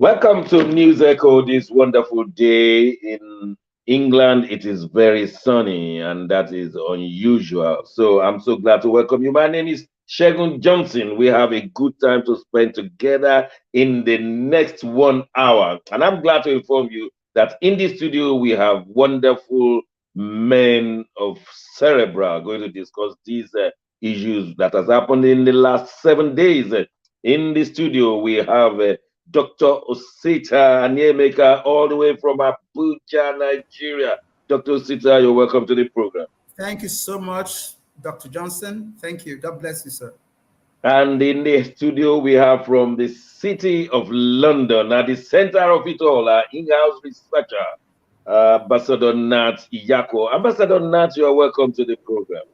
Welcome to News Echo this wonderful day in England. It is very sunny and that is unusual. So I'm so glad to welcome you. My name is Shegun Johnson. We have a good time to spend together in the next 1 hour. And I'm glad to inform you that in the studio we have wonderful men of cerebral going to discuss these issues that has happened in the last 7 days. In the studio we have Dr. Osita Anyemeka, all the way from Abuja, Nigeria. Dr. Osita, you're welcome to the program. Thank you so much, Dr. Johnson. Thank you. God bless you, sir. And in the studio, we have from the city of London, at the center of it all, our in-house researcher, Ambassador Nat Iyako. Ambassador Nat, you are welcome to the program.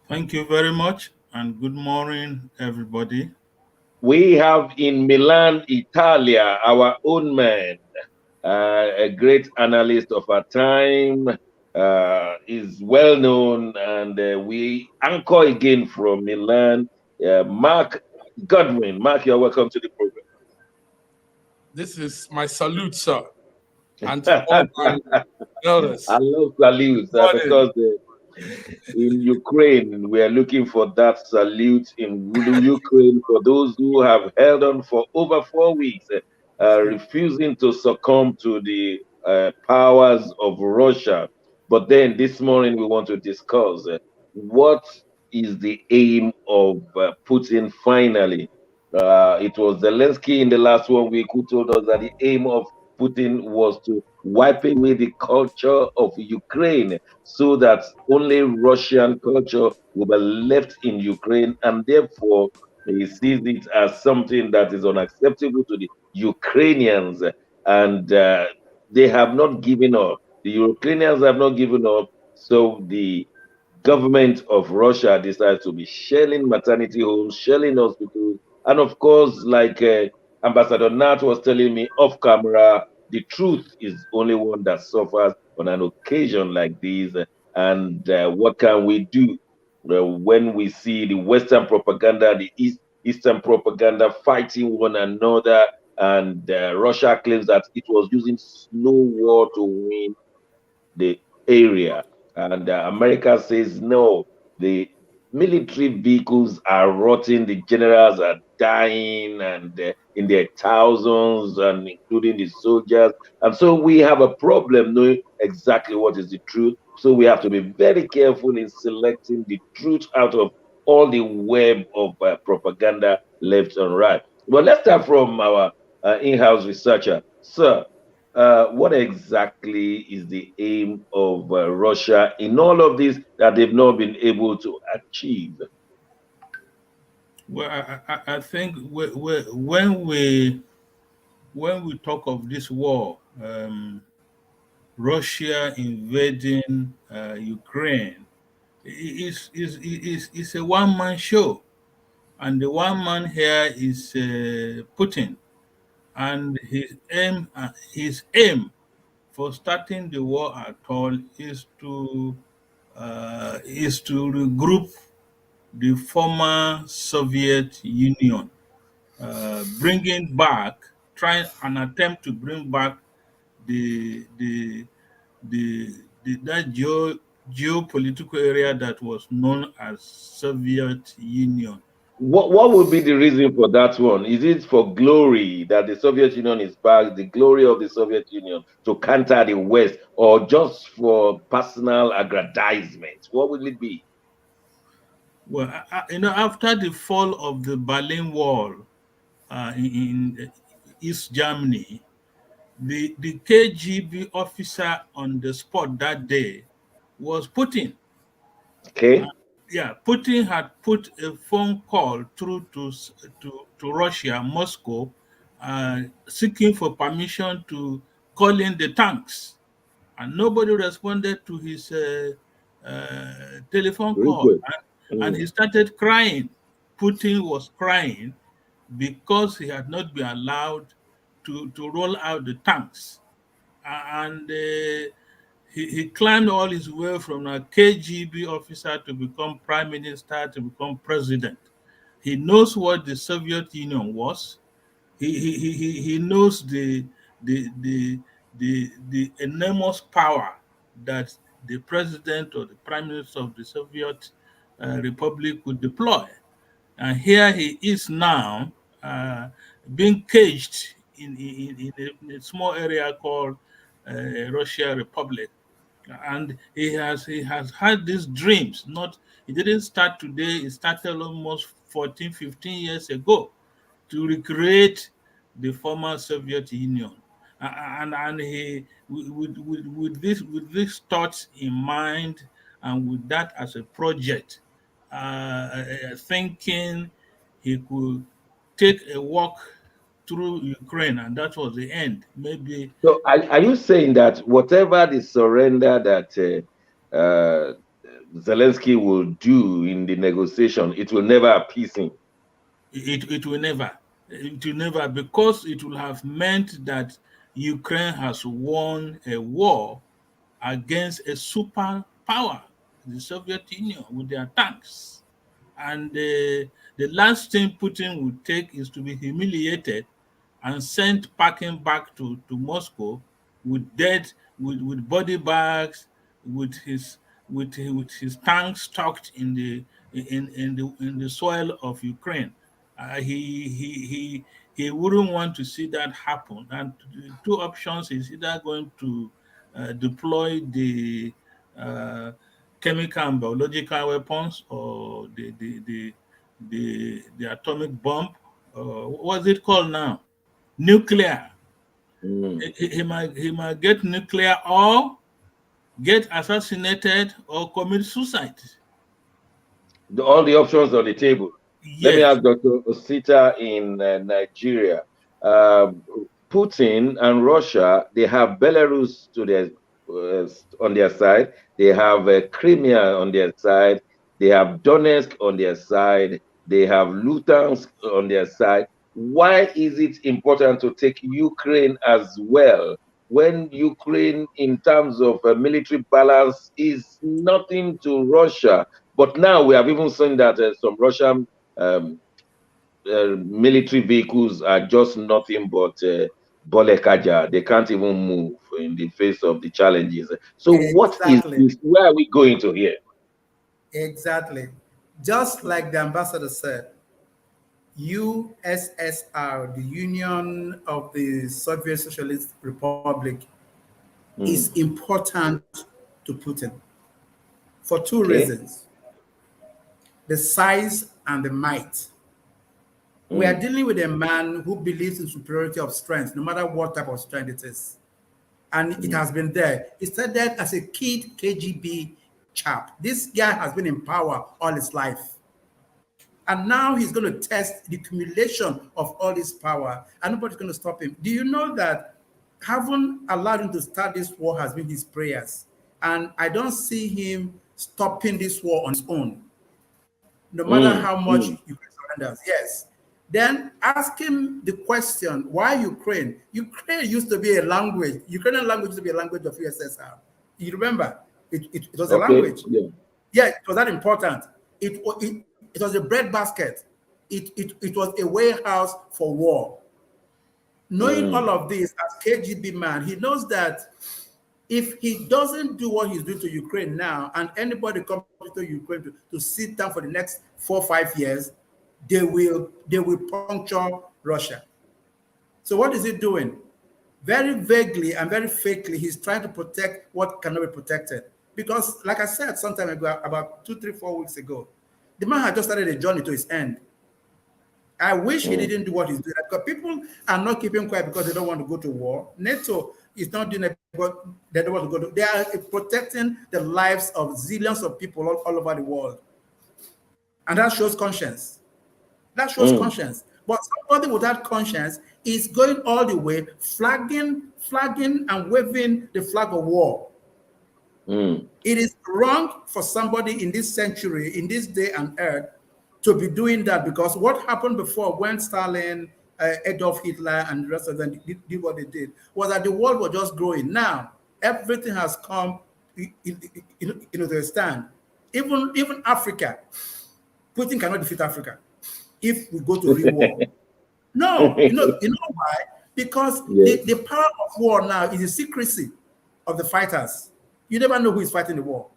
Thank you very much, and good morning, everybody. We have in Milan, Italia, our own man, a great analyst of our time, is well known, and we anchor again from Milan, Mark Godwin. Mark, you're welcome to the program. This is my salute, sir, and to all my elders. I love salutes because in Ukraine, we are looking for that salute in Ukraine for those who have held on for over 4 weeks, refusing to succumb to the powers of Russia. But then this morning, we want to discuss what is the aim of Putin finally. It was Zelensky in the last 1 week who told us that the aim of Putin was to wipe away the culture of Ukraine so that only Russian culture will be left in Ukraine, and therefore he sees it as something that is unacceptable to the Ukrainians, and they have not given up. The Ukrainians have not given up, so the government of Russia decides to be shelling maternity homes, shelling hospitals, and of course, like Ambassador Nat was telling me off camera, the truth is only one that suffers on an occasion like this. And what can we do when we see the Western propaganda, the Eastern propaganda fighting one another? And Russia claims that it was using snow war to win the area. And America says no, the military vehicles are rotting, the generals are dying, and in their thousands, and including the soldiers. And so we have a problem knowing exactly what is the truth. So we have to be very careful in selecting the truth out of all the web of propaganda left and right. But let's start from our in-house researcher. Sir, what exactly is the aim of Russia in all of this that they've not been able to achieve? Well, I think when we talk of this war, Russia invading Ukraine, is a one-man show, and the one man here is Putin, and his aim for starting the war at all is to regroup the former Soviet Union, bringing back, trying an attempt to bring back the the that geopolitical area that was known as Soviet Union. What would be the reason for that one? Is it for glory that the Soviet Union is back, the glory of the Soviet Union to counter the West, or just for personal aggrandizement? What will it be? Well, after the fall of the Berlin Wall in East Germany, the KGB officer on the spot that day was Putin. Okay. Yeah, Putin had put a phone call through to Russia, Moscow, seeking for permission to call in the tanks, and nobody responded to his telephone Very call, good. and he started crying. Putin was crying because he had not been allowed to roll out the tanks, and he climbed all his way from a KGB officer to become prime minister to become president. He knows what the Soviet Union was, he knows the enormous power that the president or the prime minister of the Soviet Republic could deploy. And here he is now being caged in a small area called Russia Republic. And he has had these dreams. Not It didn't start today, it started almost 14, 15 years ago, to recreate the former Soviet Union. And he, with this thoughts in mind, and with that as a project, thinking he could take a walk through Ukraine, and that was the end. Maybe So are you saying that whatever the surrender that Zelensky will do in the negotiation, it will never appease him? it will never, because it will have meant that Ukraine has won a war against a superpower, the Soviet Union, with their tanks. And the last thing Putin would take is to be humiliated and sent packing back to Moscow with body bags, with his tanks stocked in the soil of Ukraine. He wouldn't want to see that happen. And the two options is either going to deploy the chemical and biological weapons, or the atomic bomb. What's it called now? Nuclear. Mm. He might get nuclear, or get assassinated, or commit suicide. All the options on the table. Let me Yes. ask Dr. Osita in Nigeria. Uh, Putin and Russia, they have Belarus on their side. They have Crimea on their side. They have Donetsk on their side. They have Luhansk on their side. Why is it important to take Ukraine as well, when Ukraine, in terms of military balance, is nothing to Russia? But now we have even seen that some Russian military vehicles are just nothing but bolekaja. They can't even move in the face of the challenges. So what is Exactly. this? Where are we going to here? Exactly. Just like the ambassador said, USSR, the Union of the Soviet Socialist Republic, is important to Putin for two reasons: the size and the might. We are dealing with a man who believes in superiority of strength, no matter what type of strength it is. And it has been there. He started as a kid KGB chap. This guy has been in power all his life. And now he's going to test the accumulation of all this power, and nobody's going to stop him. Do you know that having allowed him to start this war has been his prayers? And I don't see him stopping this war on his own, no matter how much Ukraine surrenders. Yes. Then ask him the question, why Ukraine? Ukraine used to be a language. Ukrainian language used to be a language of USSR. You remember? It was a language. Yeah, it was that important. It was a breadbasket. It was a warehouse for war. Knowing all of this as KGB man, he knows that if he doesn't do what he's doing to Ukraine now, and anybody comes to Ukraine to sit down for the next 4 or 5 years, they will puncture Russia. So what is he doing? Very vaguely and very fakely, he's trying to protect what cannot be protected. Because, like I said some time ago, about 2, 3, 4 weeks ago, the man had just started a journey to his end. I wish he didn't do what he's doing, because people are not keeping quiet because they don't want to go to war. NATO is not doing it because they don't want to go to. They are protecting the lives of zillions of people all over the world, and that shows conscience. That shows conscience. But somebody without conscience is going all the way, flagging and waving the flag of war. It is wrong for somebody in this century, in this day and earth, to be doing that, because what happened before, when Stalin, Adolf Hitler, and the rest of them did what they did, was that the world was just growing. Now, everything has come to a stand. Even Africa, Putin cannot defeat Africa if we go to real war. No, you know why? Because the power of war now is the secrecy of the fighters. You never know who is fighting the war.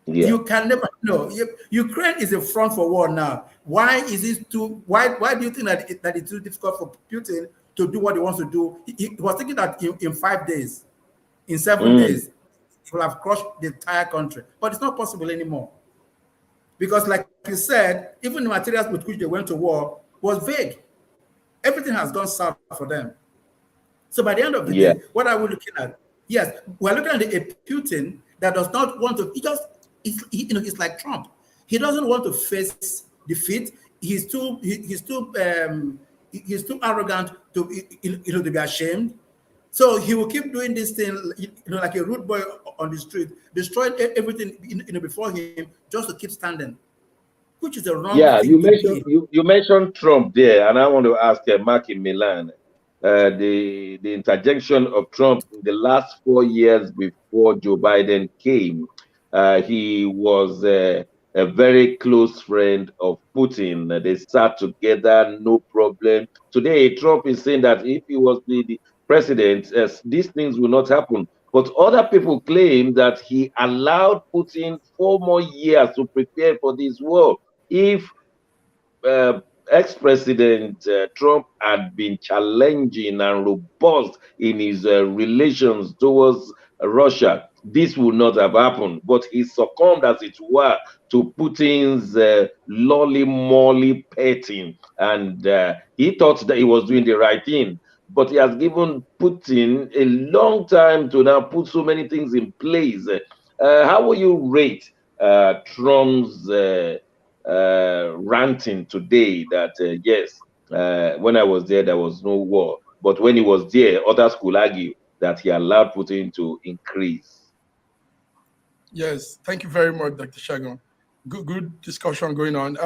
Yeah. You can never know. Ukraine is a front for war now. Why is it too? Why do you think that it's too difficult for Putin to do what he wants to do? He was thinking that in 5 days, in 7 days, he will have crushed the entire country. But it's not possible anymore. Because, like you said, even the materials with which they went to war was vague. Everything has gone south for them. So by the end of the day, what are we looking at? Yes, we're looking at a Putin that does not want to. He's like Trump. He doesn't want to face defeat. He's too arrogant to to be ashamed. So he will keep doing this thing, like a rude boy on the street, destroying everything before him just to keep standing, which is the wrong thing to do. You mentioned Trump there, and I want to ask Mark in Milan, the interjection of Trump in the last 4 years before Joe Biden came. He was a very close friend of Putin. They sat together, no problem. Today, Trump is saying that if he was the president, these things will not happen. But other people claim that he allowed Putin 4 more years to prepare for this war. If ex-president Trump had been challenging and robust in his relations towards Russia, this would not have happened. But he succumbed, as it were, to Putin's lolly-molly petting, and he thought that he was doing the right thing. But he has given Putin a long time to now put so many things in place. How will you rate Trump's ranting today that yes, when I was there was no war, but when he was there, others could argue that he allowed Putin to increase? Yes, thank you very much, Dr. Shagun. Good discussion going on.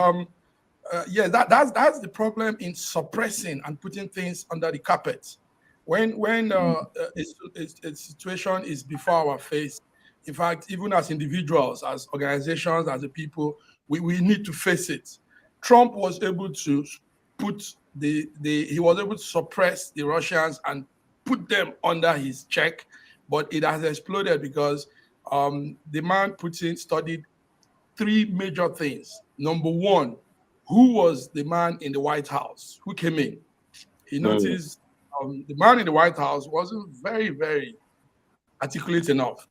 Yeah, that's the problem in suppressing and putting things under the carpet. When a situation is before our face, in fact, even as individuals, as organizations, as a people, we need to face it. Trump was able to he was able to suppress the Russians and put them under his check, but it has exploded because the man Putin studied 3 major things. Number one, who was the man in the White House who came in? He noticed the man in the White House wasn't very, very articulate enough.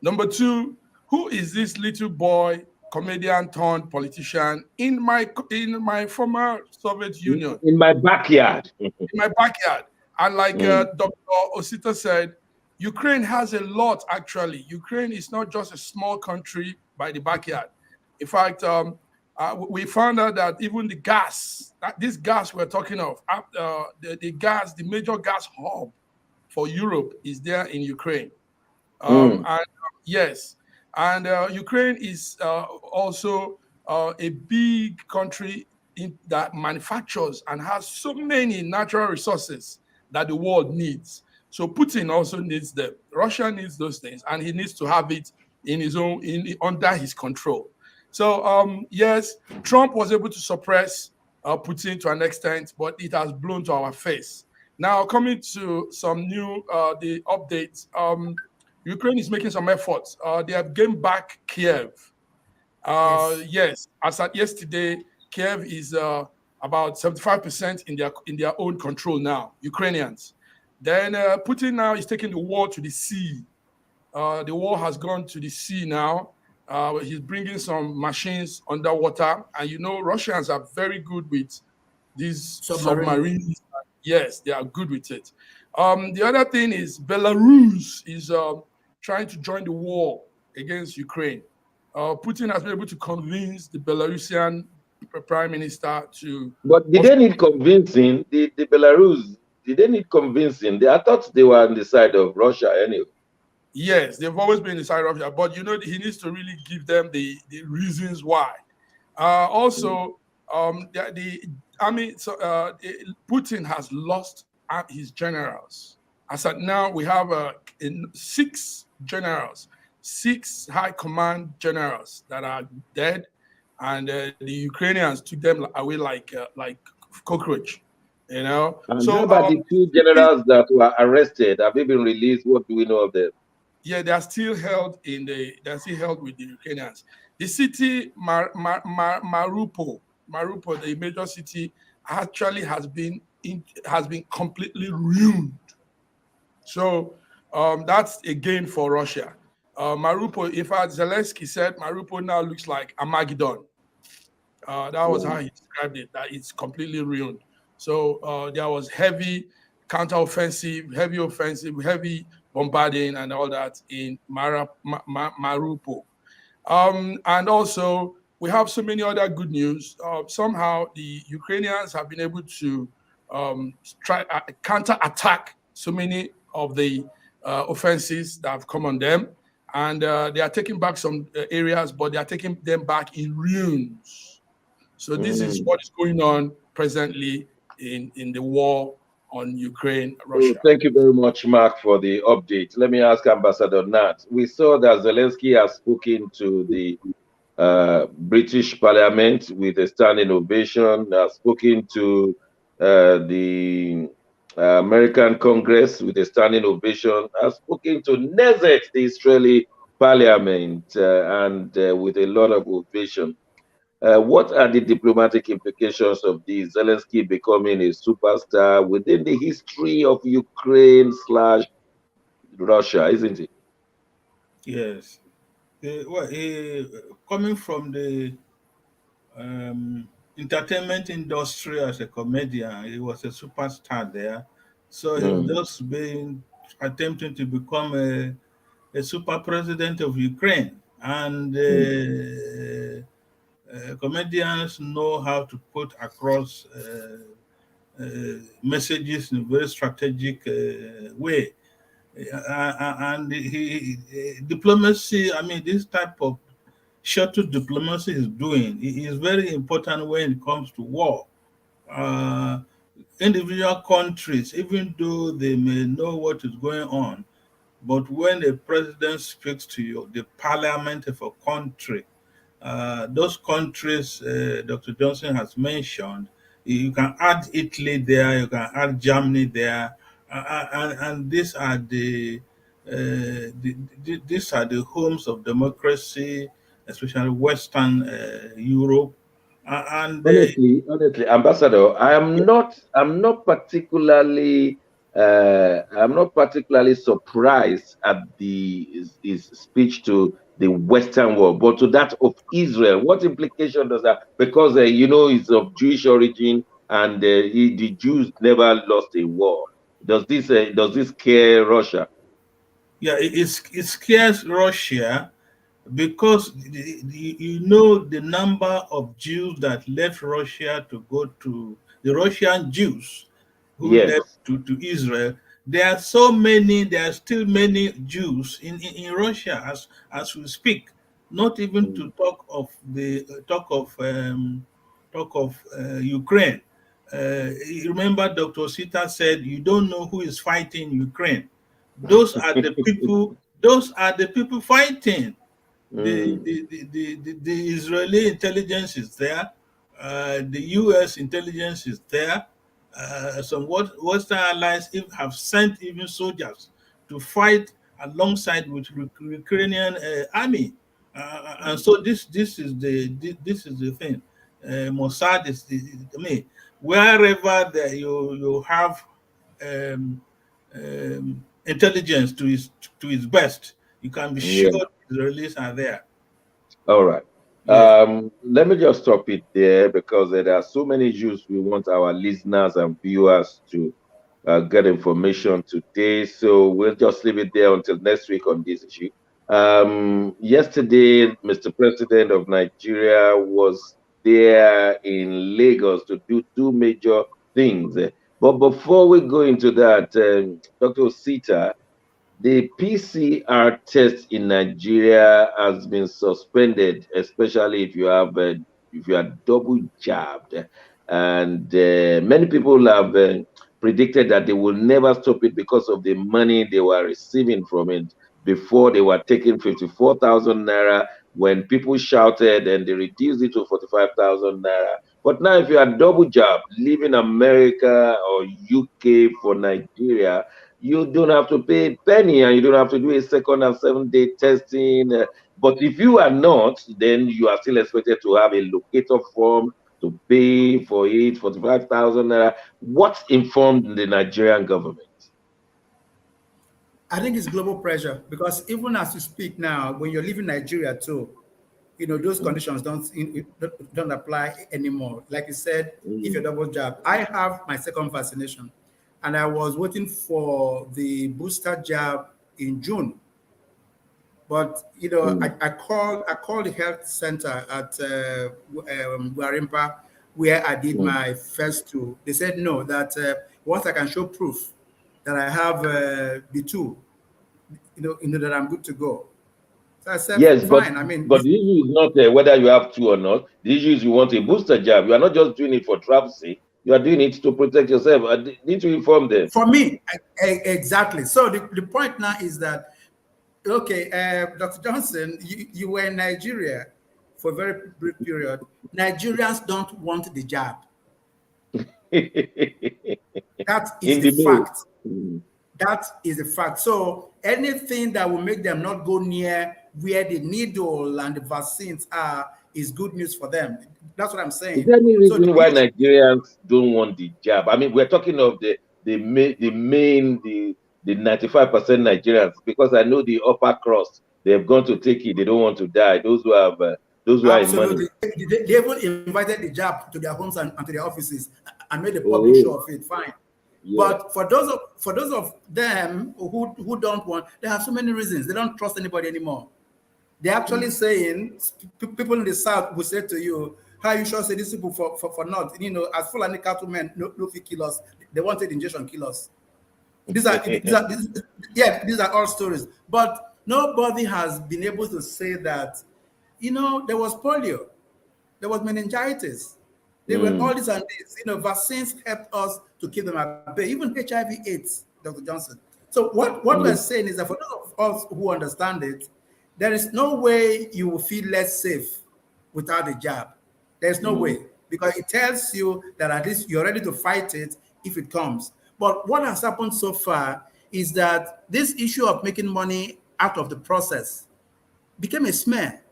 Number two, who is this little boy, comedian turned politician in my former Soviet Union? In my backyard. In my backyard. And like Dr. Osita said, Ukraine has a lot, actually. Ukraine is not just a small country by the backyard. In fact, we found out that even the gas, this gas we're talking of, the major gas hub for Europe is there in Ukraine. And yes, and Ukraine is also a big country that manufactures and has so many natural resources that the world needs. So Putin also needs them. Russia needs those things, and he needs to have it in his own, under his control. So yes, Trump was able to suppress Putin to an extent, but it has blown to our face. Now, coming to some new the updates, Ukraine is making some efforts. They have gained back Kiev. Yes, as at yesterday, Kiev is about 75% in their own control now, Ukrainians. Then Putin now is taking the war to the sea. The war has gone to the sea now. He's bringing some machines underwater. And you know, Russians are very good with these submarines. Yes, they are good with it. The other thing is Belarus is trying to join the war against Ukraine. Putin has been able to convince the Belarusian prime minister to... But did they need convincing? The Belarus, did they need convincing? I thought they were on the side of Russia anyway. Yes, they've always been inside Russia, but you know, he needs to really give them the reasons why. Also, the army, Putin has lost his generals. As at now, we have 6 generals, 6 high command generals that are dead, and the Ukrainians took them away like cockroach. You know. And So how about the two generals that were arrested? Have they been released? What do we know of them? Yeah, they are still held with the Ukrainians. The city Mariupol, the major city, actually has been completely ruined. So that's a gain for Russia. Mariupol, in fact, Zelensky said Mariupol now looks like Armageddon. That was how he described it, that it's completely ruined. So there was heavy counteroffensive, heavy offensive, heavy bombarding and all that in Mariupol. And also, we have so many other good news. Somehow, the Ukrainians have been able to try counter-attack so many of the offenses that have come on them. And they are taking back some areas, but they are taking them back in ruins. So this is what is going on presently in the war on Ukraine, Russia. Thank you very much, Mark, for the update. Let me ask Ambassador Nat. We saw that Zelensky has spoken to the British Parliament with a standing ovation, has spoken to the American Congress with a standing ovation, has spoken to Knesset, the Israeli Parliament, and with a lot of ovation. What are the diplomatic implications of this? Zelensky becoming a superstar within the history of Ukraine / Russia, isn't it? Yes. Coming from the entertainment industry as a comedian, he was a superstar there. So he was just being attempting to become a super president of Ukraine. And comedians know how to put across messages in a very strategic way. And diplomacy, I mean, this type of shuttle diplomacy is doing is very important when it comes to war. Individual countries, even though they may know what is going on, but when the president speaks to you, the parliament of a country, those countries Dr. Johnson has mentioned, you can add Italy there, you can add Germany there, and these are these are the homes of democracy, especially Western Europe. Honestly, Ambassador, I'm not particularly surprised at his speech to the Western world, but to that of Israel. What implication does that? Because he's of Jewish origin, and the Jews never lost a war. Does this scare Russia? Yeah, it scares Russia because you know the number of Jews that left Russia to go to the Russian Jews who left Yes. to Israel. There are so many, there are still many Jews in Russia as we speak. Not even to talk of the Ukraine. You remember Dr. Sita said you don't know who is fighting Ukraine. Those are the people. Those are the people fighting. The Israeli intelligence is there. The U.S. intelligence is there. Some Western allies have sent even soldiers to fight alongside with Ukrainian army. And so this is the thing. Mossad is I mean, wherever you have um, intelligence to its best, you can be sure the Israelis are there. All right. Yeah. Let me just stop it there because there are so many issues we want our listeners and viewers to get information today. So we'll just leave it there until next week on this issue. Yesterday, Mr. President of Nigeria was there in Lagos to do two major things. But before we go into that, Dr. Sita, the PCR test in Nigeria has been suspended, especially if you are double jabbed, and many people have predicted that they will never stop it because of the money they were receiving from it. Before they were taking 54,000 naira, when people shouted and they reduced it to 45,000 naira, But now, if you are double job, leaving America or UK for Nigeria, you don't have to pay a penny and you don't have to do a second and 7-day testing. But if you are not, then you are still expected to have a locator form to pay for it, 45,000 naira. What informed the Nigerian government? I think it's global pressure because even as you speak now, when you're leaving Nigeria too, those conditions don't apply anymore. Like you said, if you're double jab, I have my second vaccination, and I was waiting for the booster jab in June. But I called the health center at Guarimpa, where I did my first two. They said no, that once I can show proof that I have the two, that I'm good to go. So I said, Yes, fine. but the issue is not whether you have two or not. The issue is you want a booster jab. You are not just doing it for travel sake. You are doing it to protect yourself. I need to inform them. For me, exactly. So the point now is that, okay, Dr. Johnson, you were in Nigeria for a very brief period. Nigerians don't want the jab. That is the fact. That is a fact. So anything that will make them not go near where the needle and the vaccines are is good news for them. That's what I'm saying. Is there any reason why Nigerians don't want the jab? I mean, we're talking of the 95% Nigerians, because I know the upper crust, they have gone to take it. They don't want to die. Those who are in money. They even invited the jab to their homes and to their offices and made a public show of it. Fine. Yeah. But for those of them who don't want, they have so many reasons. They don't trust anybody anymore. They're actually saying, people in the South will say to you, how you sure say these people for not, as Fulani cattlemen, no kill us. They wanted injection kill us. These are all stories. But nobody has been able to say that, there was polio, there was meningitis, there were all this and this. Vaccines helped us to keep them at bay, even HIV/AIDS, Dr. Johnson. So what we're saying is that for those of us who understand it, there is no way you will feel less safe without a jab. There's no way, because it tells you that at least you're ready to fight it if it comes. But what has happened so far is that this issue of making money out of the process became a smear,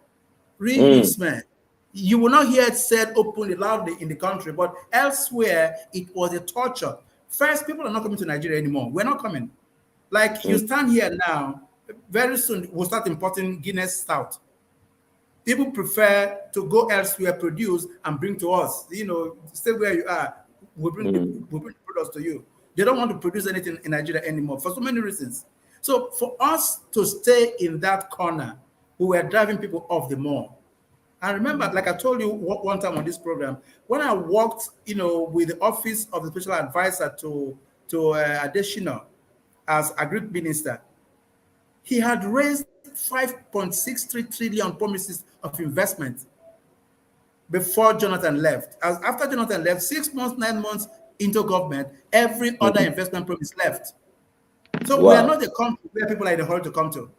really smear. You will not hear it said openly, loudly in the country, but elsewhere it was a torture. First, people are not coming to Nigeria anymore. We're not coming. Like you stand here now, very soon we'll start importing Guinness Stout. People prefer to go elsewhere, produce, and bring to us. Stay where you are. We'll bring the products to you. They don't want to produce anything in Nigeria anymore for so many reasons. So for us to stay in that corner, we were driving people off the mall. I remember, like I told you one time on this program, when I worked, with the office of the special advisor to Adesina as Agri Minister, he had raised 5.63 trillion promises of investment before Jonathan left. As after Jonathan left, 6 months, 9 months into government, every other investment promise left. So we are not the country where people are in a hurry to come to.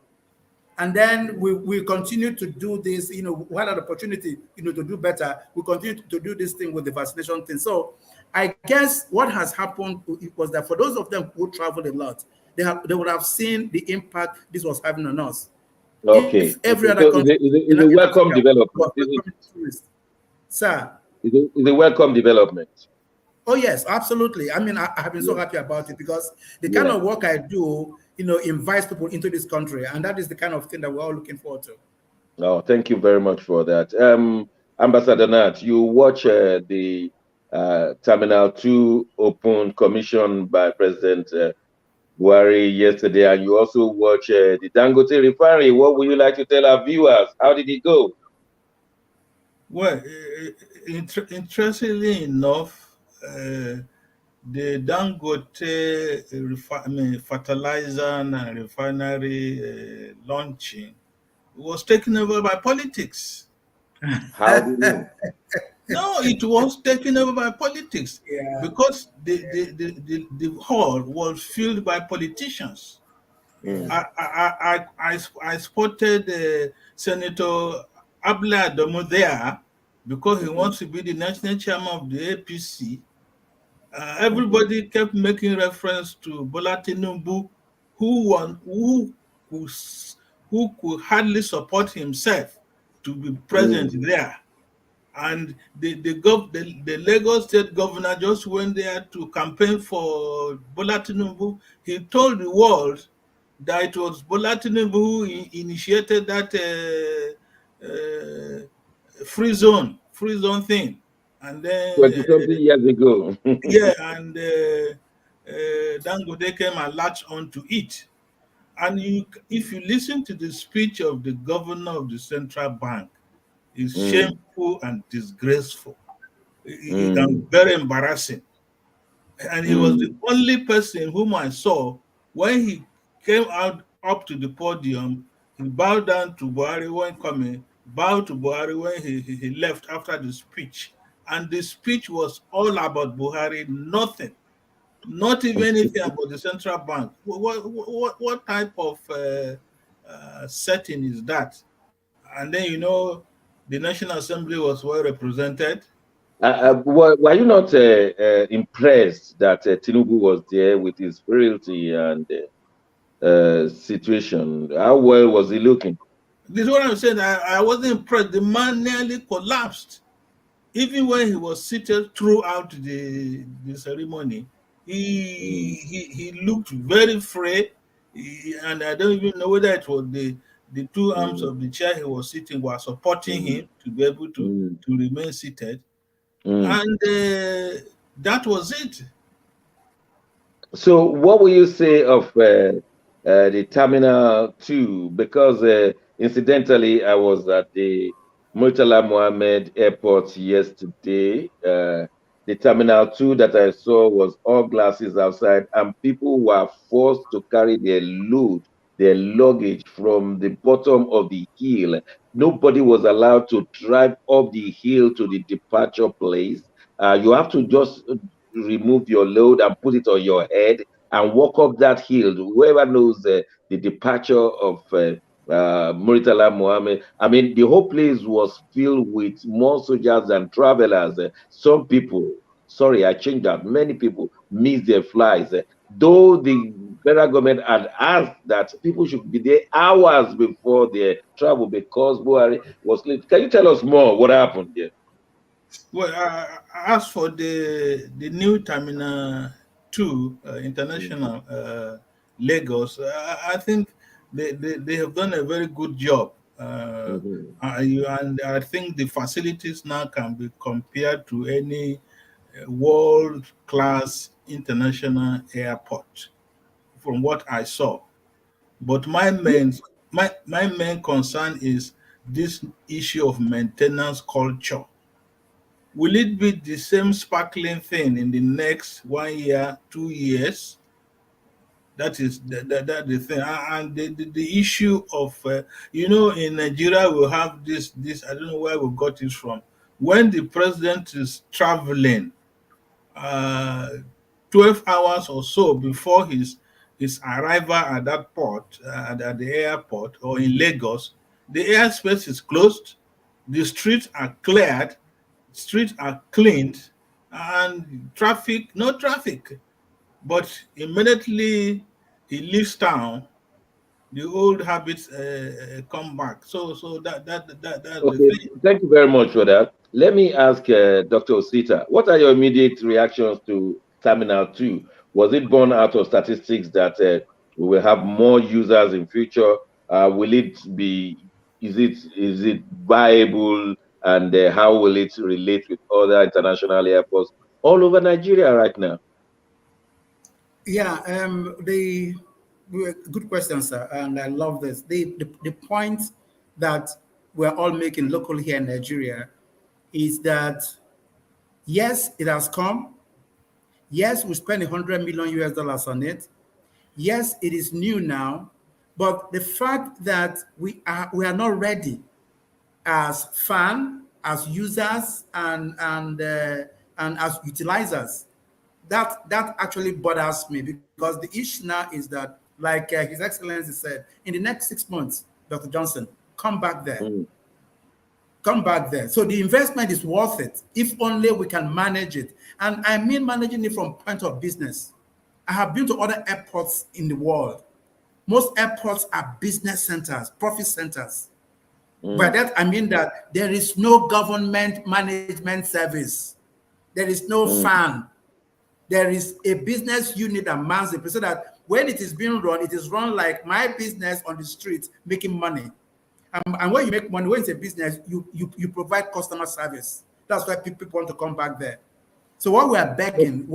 And then we continue to do this, we had an opportunity, to do better. We continue to do this thing with the vaccination thing. So I guess what has happened was that for those of them who traveled a lot, they would have seen the impact this was having on us. Okay. If every other country, it's a welcome development. Sir? It's a welcome development. Oh, yes, absolutely. I mean, I have been so happy about it because the kind of work I do, invites people into this country. And that is the kind of thing that we're all looking forward to. Oh, thank you very much for that. Ambassador Nat, you watch the Terminal 2 open commission by President Buhari yesterday, and you also watch the Dangote refinery. What would you like to tell our viewers? How did it go? Well, interestingly enough, the Dangote fertilizer and refinery launching was taken over by politics. How do you know? No, it was taken over by politics because the hall was filled by politicians. I spotted Senator Abla Domo there because he wants to be the national chairman of the APC. Everybody kept making reference to Bola Tinubu, who could hardly support himself to be present there. And the Lagos State governor just went there to campaign for Bola Tinubu. He told the world that it was Bola Tinubu who initiated that free zone thing. And then 20-something years ago. yeah, and Dangote came and latched on to it. And if you listen to the speech of the governor of the central bank, it's shameful and disgraceful and very embarrassing. And he was the only person whom I saw when he came out up to the podium. He bowed down to Buhari when coming, bowed to Buhari when he left after the speech. And the speech was all about Buhari, nothing, not even anything about the central bank. What type of setting is that? And then, the National Assembly was well represented. Were you not impressed that Tinubu was there with his frailty and situation? How well was he looking? This is what I'm saying. I wasn't impressed. The man nearly collapsed. Even when he was seated throughout the ceremony, he looked very frail. And I don't even know whether it was the two arms of the chair he was sitting were supporting him to be able to remain seated. And that was it. So, what will you say of the Terminal 2? Because incidentally, I was at the Murtala Mohammed Airport yesterday. The Terminal 2 that I saw was all glasses outside, and people were forced to carry their load, their luggage from the bottom of the hill. Nobody was allowed to drive up the hill to the departure place. You have to just remove your load and put it on your head and walk up that hill. Whoever knows the departure of Murtala Mohammed, I mean, the whole place was filled with more soldiers than travelers. Some people, sorry, I changed that. Many people missed their flights. Though the federal government had asked that people should be there hours before their travel because Buhari was late. Can you tell us more what happened there? Well, as for the new Terminal 2 International Lagos, I think they have done a very good job. And I think the facilities now can be compared to any world-class international airport from what I saw. But my main concern is this issue of maintenance culture. Will it be the same sparkling thing in the next 1 year, 2 years? That is the thing. And the issue of, in Nigeria, we have this, I don't know where we got this from. When the president is traveling, 12 hours or so before his arrival at that port, at the airport or in Lagos, the airspace is closed, the streets are cleared, streets are cleaned, and no traffic. But immediately he leaves town, the old habits come back. So that's Okay, the thing. thank you very much for that. Let me ask Dr. Osita, what are your immediate reactions to Terminal 2? Was it born out of statistics that we will have more users in future? Will it be, is it viable, and how will it relate with other international airports all over Nigeria right now? Yeah, good question, sir, and I love this. The point that we're all making local here in Nigeria is that yes, it has come. Yes, we spent 100 million US dollars on it. Yes, it is new now, but the fact that we are not ready as fans, as users, and as utilizers, that actually bothers me, because the issue now is that, like His Excellency said, in the next 6 months, Dr. Johnson, come back there. come back there. So the investment is worth it if only we can manage it. And I mean managing it from point of business. I have been to other airports in the world. Most airports are business centers, profit centers. By that, I mean that there is no government management service. There is no fan. There is a business unit that mans it, so that when it is being run, it is run like my business on the street, making money. And when you make money, when it's a business, you provide customer service. That's why people want to come back there. So what we are begging,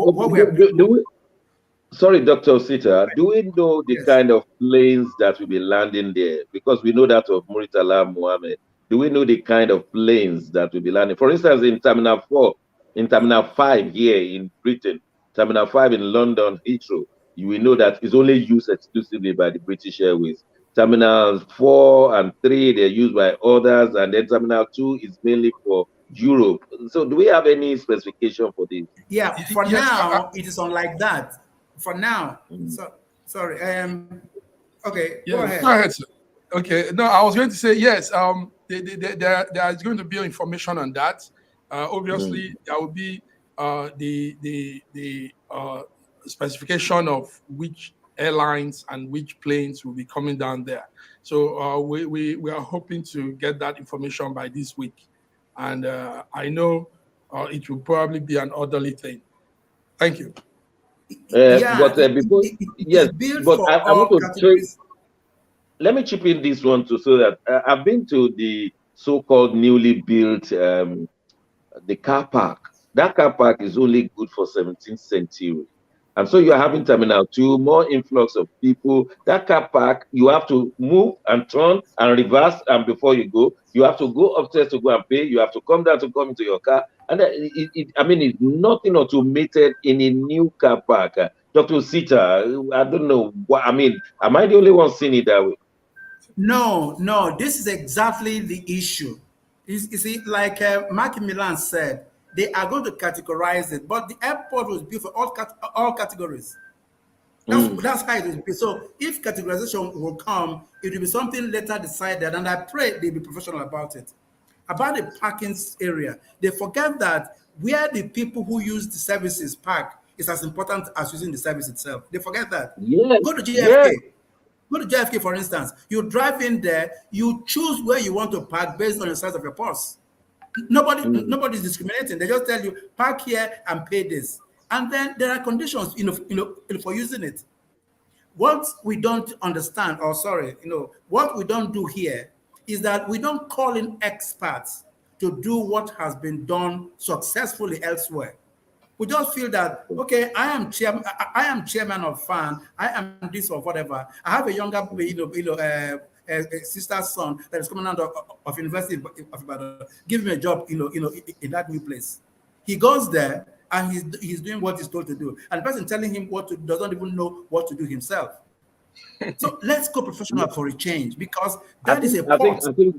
sorry, Dr. Osita, do we know the kind of planes that will be landing there? Because we know that of Muritala Mohammed. Do we know the kind of planes that will be landing? For instance, in Terminal 4, in Terminal 5 here in Britain, Terminal 5 in London, Heathrow, you will know that it's only used exclusively by the British Airways. Terminals 4 and 3, they're used by others, and then Terminal 2 is mainly for Europe. So do we have any specification for this? Yeah, for now, it is unlike that. For now, so sorry. Okay, yeah, go ahead. Go ahead, sir. Okay, no, I was going to say yes. There is going to be information on that. Obviously, there will be the specification of which airlines and which planes will be coming down there. So we are hoping to get that information by this week, and I know it will probably be an orderly thing. Thank you. But before, yes, but I want to trace. Let me chip in this one too, so that I've been to the so-called newly built the car park. That car park is only good for 17th century. And so you're having Terminal 2, more influx of people. That car park, you have to move and turn and reverse, and before you go, you have to go upstairs to go and pay. You have to come down to come into your car. And I mean, it's nothing automated in a new car park. Dr. Sita, I don't know what, I mean, am I the only one seeing it that way? No, this is exactly the issue. You see, like Mark Milan said, they are going to categorize it, but the airport was built for all categories. That's how it is. So if categorization will come, it will be something later decided, and I pray they'll be professional about it. About the parking area, they forget that where the people who use the services park is as important as using the service itself. They forget that. Yes. Go to JFK. Yes. Go to JFK, for instance. You drive in there, you choose where you want to park based on the size of your purse. Nobody's discriminating. They just tell you park here and pay this, and then there are conditions, for using it. What we don't understand, what we don't do here is that we don't call in experts to do what has been done successfully elsewhere. We just feel that, okay, I am chairman of FAN, I am this or whatever. I have a younger, a sister's son that is coming out of University of Ibadan. Give him a job, in that new place. He goes there and he's doing what he's told to do, and the person telling him what to doesn't even know what to do himself. So let's go professional for a change, because that is a part. I think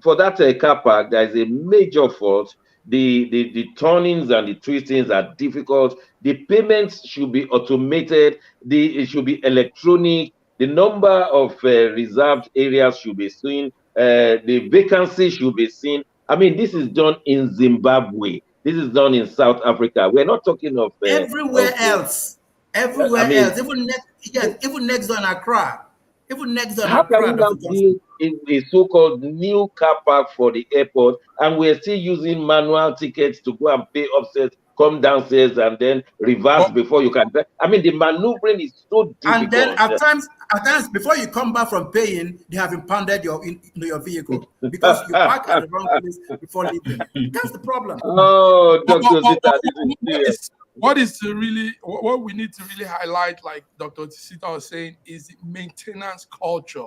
for that car park, there is a major fault. The turnings and the twistings are difficult. The payments should be automated. It should be electronic. The number of reserved areas should be seen. The vacancy should be seen. I mean, this is done in Zimbabwe. This is done in South Africa. We're not talking of everywhere else. Everywhere else. Even next door in Accra. How can we now build a so-called new car park for the airport, and we're still using manual tickets to go and pay upstairs, come downstairs, and then reverse before you can? I mean, the maneuvering is so difficult. And then at times, before you come back from paying, they have impounded your vehicle because you park at the wrong place before leaving. That's the problem. Oh, Dr. Zita, what we need to really highlight, like Dr. Sita was saying, is the maintenance culture.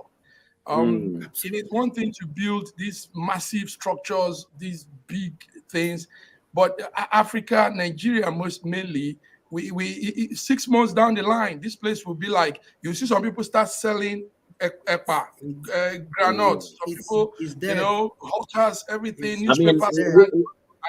It is one thing to build these massive structures, these big things, but Africa, Nigeria, most mainly, we 6 months down the line, this place will be like, you see some people start selling epa, granules. Some people, hotels, everything, newspapers, and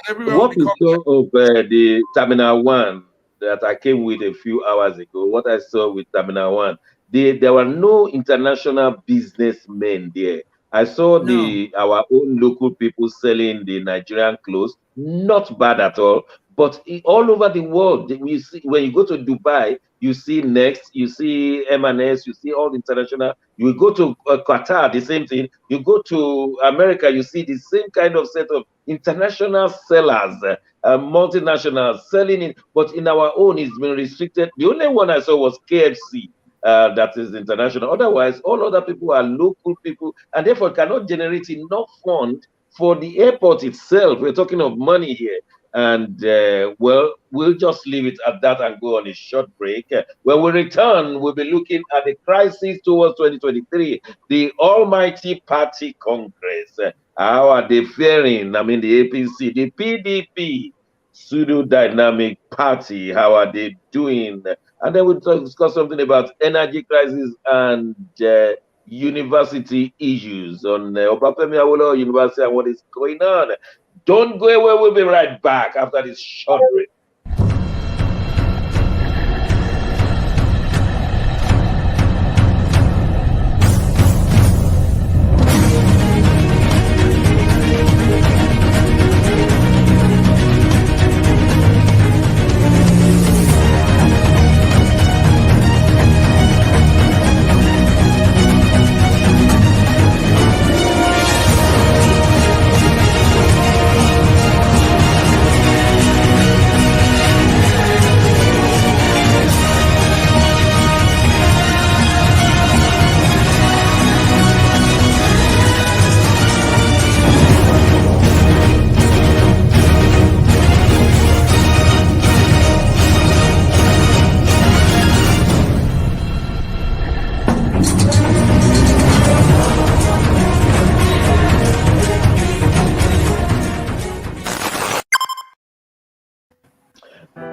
everywhere. What we saw of the Terminal 1 that I came with a few hours ago, what I saw with Terminal 1, there were no international businessmen there. I saw No. our own local people selling the Nigerian clothes, not bad at all. But all over the world, we see when you go to Dubai, you see Next, you see M&S, you see all the international. You go to Qatar, the same thing. You go to America, you see the same kind of set of international sellers, multinationals selling it. But in our own, it's been restricted. The only one I saw was KFC. That is international. Otherwise, all other people are local people, and therefore cannot generate enough fund for the airport itself. We're talking of money here. And well, we'll just leave it at that and go on a short break. When we return, we'll be looking at the crisis towards 2023, the Almighty Party Congress. How are they faring? I mean, the APC, the PDP, pseudo dynamic party. How are they doing? And then we'll discuss something about energy crisis and university issues on Obafemi Awolowo University and what is going on. Don't go away. We'll be right back after this short break.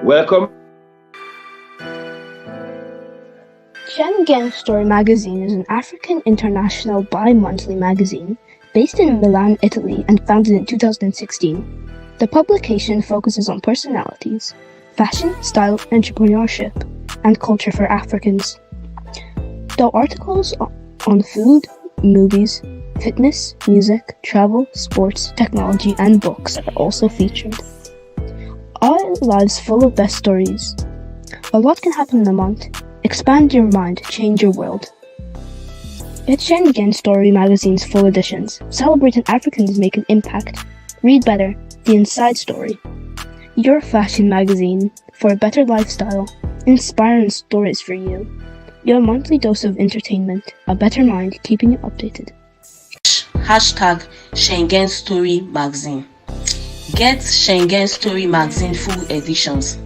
Welcome. Schengen Story magazine is an African international bi-monthly magazine based in Milan, Italy, and founded in 2016. The publication focuses on personalities, fashion, style, entrepreneurship, and culture for Africans. Though articles on food, movies, fitness, music, travel, sports, technology, and books are also featured. Our lives full of best stories. A lot can happen in a month. Expand your mind, change your world. Get Schengen Story magazine's full editions. Celebrating Africans make an impact. Read better, the inside story. Your fashion magazine for a better lifestyle. Inspiring stories for you. Your monthly dose of entertainment. A better mind keeping you updated. Hashtag Schengen Story magazine. Get Schengen Story magazine full editions.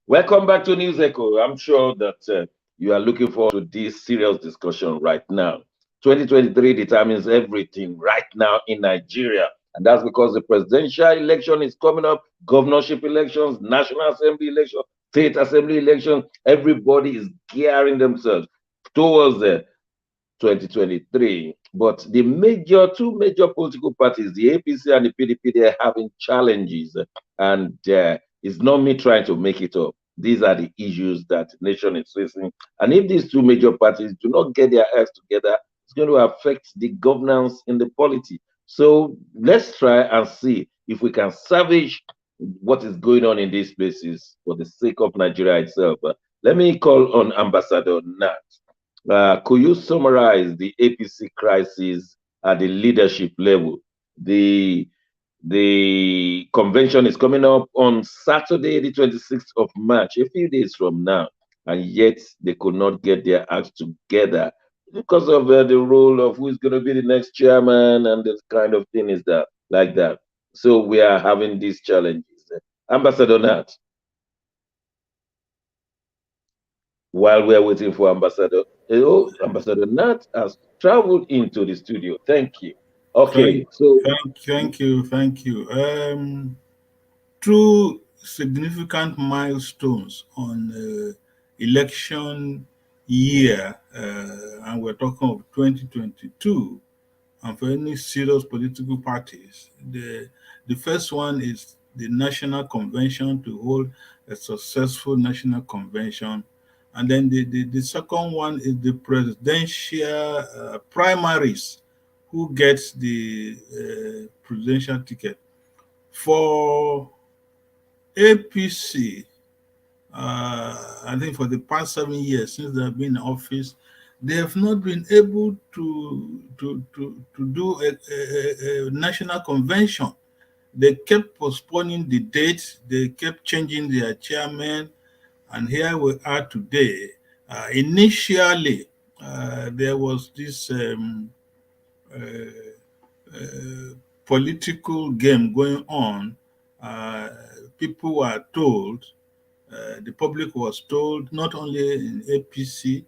Welcome back to News Echo. I'm sure that you are looking forward to this serious discussion right now. 2023 determines everything right now in Nigeria. And that's because the presidential election is coming up, governorship elections, national assembly elections, state assembly elections. Everybody is gearing themselves towards 2023. But the two major political parties, the APC and the PDP, they're having challenges. And it's not me trying to make it up. These are the issues that the nation is facing. And if these two major parties do not get their acts together, it's going to affect the governance in the polity. So let's try and see if we can salvage what is going on in these places for the sake of Nigeria itself. Let me call on Ambassador Nat. Could you summarize the APC crisis at the leadership level? The convention is coming up on Saturday, the 26th of March, a few days from now, and yet they could not get their acts together because of the role of who is going to be the next chairman and this kind of thing is that like that. So we are having these challenges. Ambassador Nat, while we are waiting for Ambassador, Ambassador Nat has traveled into the studio. Thank you. Okay, Thank you. Two significant milestones on election year, and we're talking of 2022, and for any serious political parties. The first one is the National Convention, to hold a successful National Convention And then the second one is the presidential primaries, who gets the presidential ticket. For APC, I think for the past 7 years since they have been in office, they have not been able to do a national convention. They kept postponing the date, they kept changing their chairman, and here we are today. Initially, there was this uh, political game going on. People were told, the public was told, not only in APC,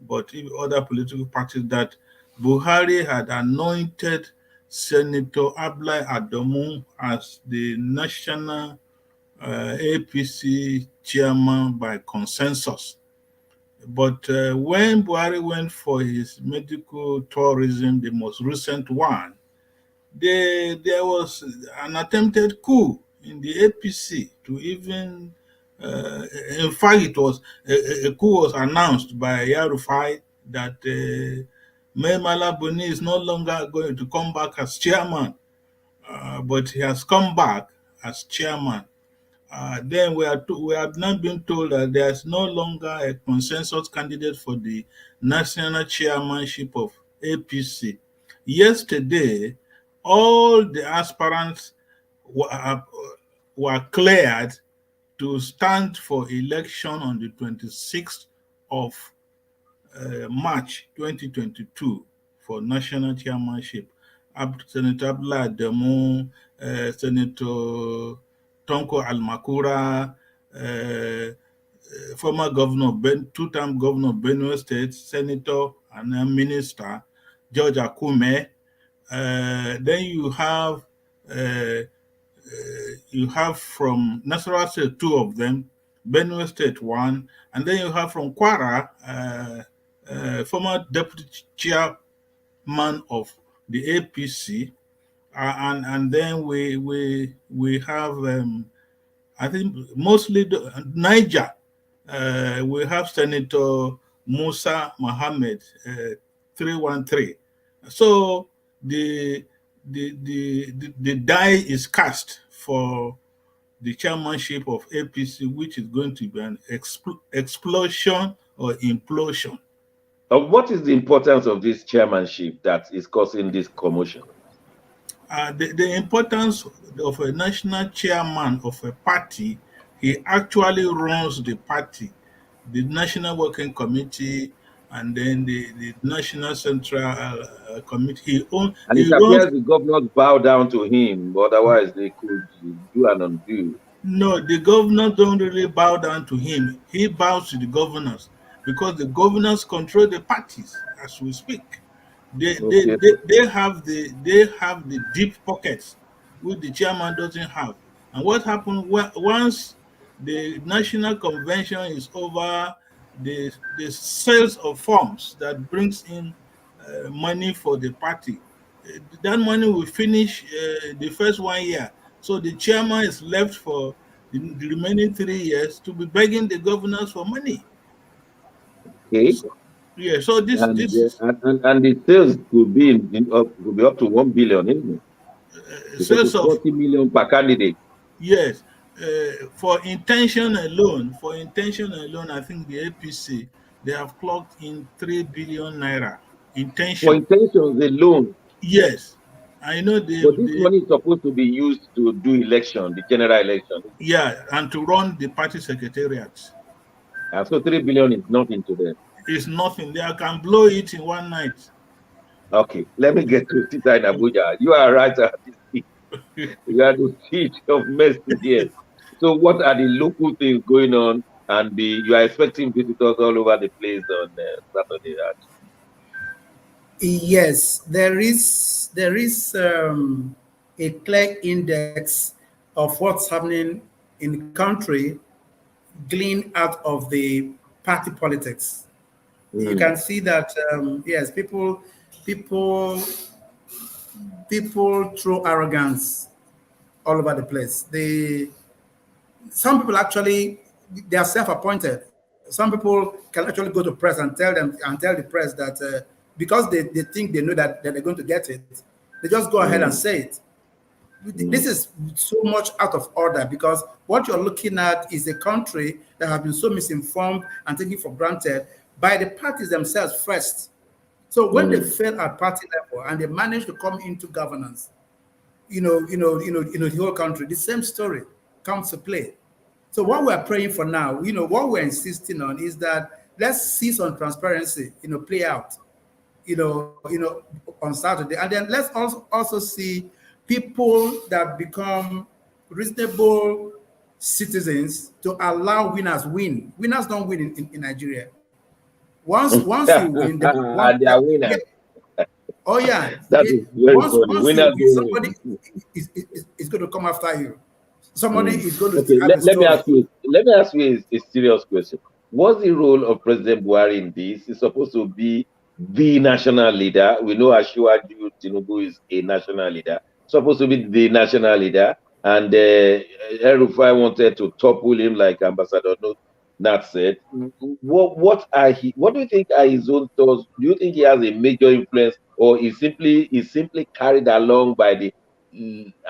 but in other political parties, that Buhari had anointed Senator Abdullahi Adamu as the national APC chairman by consensus. But when Buhari went for his medical tourism, the most recent one, there was an attempted coup in the APC to even, in fact, it was a coup was announced by Yarufai that Maimala Buni is no longer going to come back as chairman, but he has come back as chairman. Then we have now been told that there is no longer a consensus candidate for the national chairmanship of APC. Yesterday, all the aspirants were, were cleared to stand for election on the 26th of March 2022 for national chairmanship. Senator Abdullah Ademu, Senator Tonko Almakura, former governor, two-time governor of Benue State, Senator and a minister, George Akume. Then you have from Nasarawa State two of them, Benue State one, and then you have from Kwara, former deputy chairman of the APC, and then we have I think mostly Niger. We have Senator Musa Mohammed 313. So the die is cast for the chairmanship of APC, which is going to be an explosion or implosion. What is the importance of this chairmanship that is causing this commotion? The importance of a national chairman of a party, he actually runs the party, the National Working Committee, and then the National Central Committee. And it appears the governors bow down to him, otherwise they could do and undo. No, the governors don't really bow down to him. He bows to the governors because the governors control the parties as we speak. They have the deep pockets which the chairman doesn't have. And what happens once the national convention is over, the sales of forms that brings in money for the party, that money will finish the first 1 year. So the chairman is left for the remaining 3 years to be begging the governors for money. Okay. Yeah, so this and is the sales could be up to 1 billion, isn't it? sales of 40 million per candidate. Yes, for intention alone, I think the APC, they have clocked in 3 billion naira intention. For intentions alone. Yes, I know. But this money is supposed to be used to do election, the general election. Yeah, and to run the party secretariats. So 3 billion is nothing to them. It's nothing. They can blow it in one night. Okay, let me get to Tita in Abuja. You are right. You are the seat of message here. So what are the local things going on? And you are expecting visitors all over the place on Saturday. Yes, there is a clear index of what's happening in the country, gleaned out of the party politics. You can see that yes, people throw arrogance all over the place. Some people actually, they are self-appointed. some people can actually go to press and tell the press that because they think they know that they're going to get it, they just go ahead and say it. This is so much out of order, because what you're looking at is a country that has been so misinformed and taken for granted by the parties themselves first. So when they fail at party level and they manage to come into governance, the whole country, the same story comes to play. So what we're praying for now, what we're insisting on is that let's see some transparency, play out, on Saturday. And then let's also see people that become reasonable citizens to allow winners win. Winners don't win in Nigeria. Once you win, they are winners. Oh yeah, that is very funny. Winners win, somebody is going to come after you. Somebody is going to. Okay, let me ask you a serious question. What's the role of President Buhari in this? He's supposed to be the national leader. We know Asiwaju Tinubu is a national leader. Supposed to be the national leader, and El-Rufai wanted to topple him, like Ambassador Nat said. What do you think are his own thoughts? Do you think he has a major influence, or is simply carried along by the